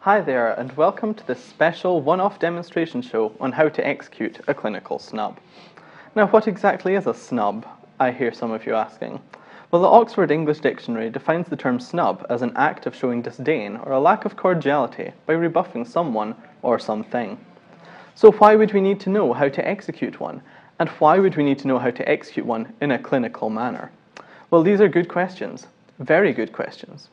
Hi there, and welcome to this special one-off demonstration show on how to execute a clinical snub. Now, what exactly is a snub? I hear some of you asking. Well, the Oxford English Dictionary defines the term snub as an act of showing disdain or a lack of cordiality by rebuffing someone or something. So why would we need to know how to execute one? And why would we need to know how to execute one in a clinical manner? Well, these are good questions. Very good questions.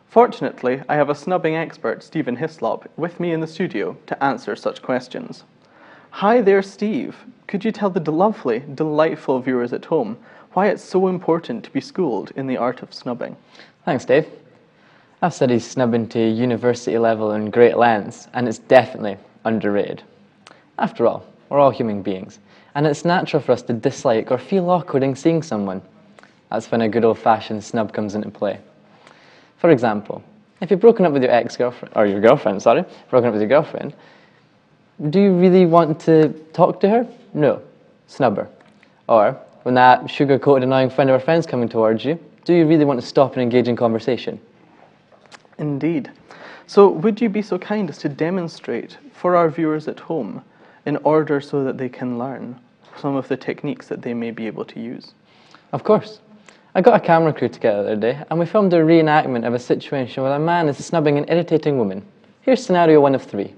Fortunately, I have a snubbing expert, Stephen Hislop, with me in the studio to answer such questions. Hi there, Steve. Could you tell the lovely, delightful viewers at home why it's so important to be schooled in the art of snubbing? Thanks, Dave. I've studied snubbing to university level in great lengths, and it's definitely underrated. After all, we're all human beings, and it's natural for us to dislike or feel awkward in seeing someone. That's when a good old-fashioned snub comes into play. For example, if you've broken up with your ex-girlfriend, or your girlfriend, sorry, broken up with your girlfriend, do you really want to talk to her? No. Snub her. Or, when that sugar-coated annoying friend or friend's coming towards you, do you really want to stop and engage in conversation? Indeed. So, would you be so kind as to demonstrate for our viewers at home in order so that they can learn some of the techniques that they may be able to use? Of course. I got a camera crew together the other day, and we filmed a reenactment of a situation where a man is snubbing an irritating woman. Here's scenario 1 of 3.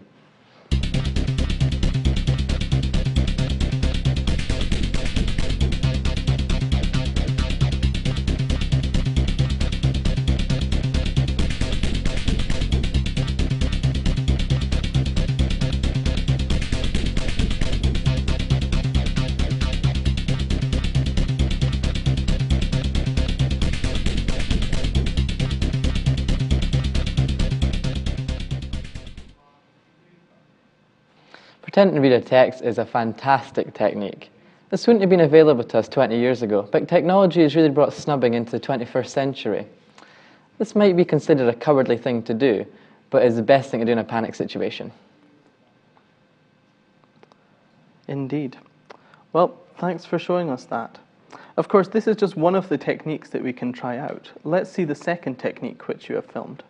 Pretending to read a text is a fantastic technique. This wouldn't have been available to us 20 years ago, but technology has really brought snubbing into the 21st century. This might be considered a cowardly thing to do, but is the best thing to do in a panic situation. Indeed. Well, thanks for showing us that. Of course, this is just one of the techniques that we can try out. Let's see the second technique which you have filmed.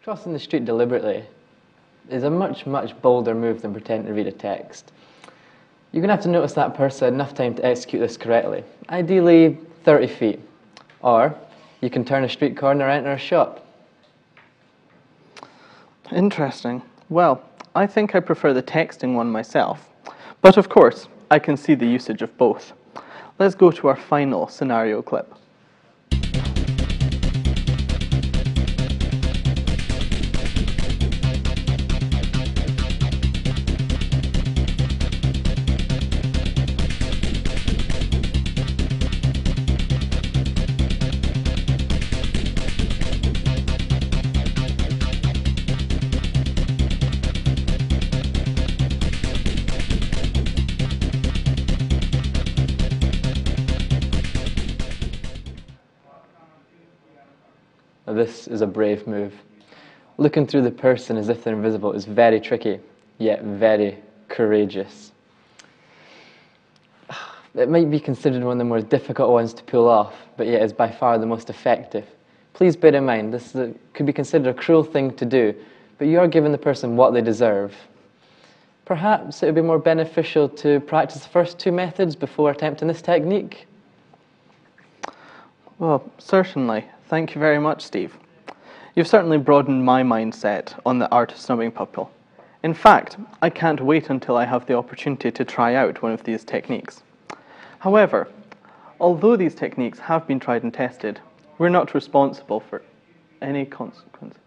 Crossing the street deliberately is a much bolder move than pretending to read a text. You're going to have to notice that person enough time to execute this correctly, ideally 30 feet. Or you can turn a street corner or enter a shop. Interesting. Well, I think I prefer the texting one myself. But of course, I can see the usage of both. Let's go to our final scenario clip. Now, this is a brave move. Looking through the person as if they're invisible is very tricky, yet very courageous. It might be considered one of the more difficult ones to pull off, but yet is by far the most effective. Please bear in mind, this could be considered a cruel thing to do, but you are giving the person what they deserve. Perhaps it would be more beneficial to practice the first 2 methods before attempting this technique. Well, certainly. Thank you very much, Steve. You've certainly broadened my mindset on the art of snubbing people. In fact, I can't wait until I have the opportunity to try out one of these techniques. However, although these techniques have been tried and tested, we're not responsible for any consequences.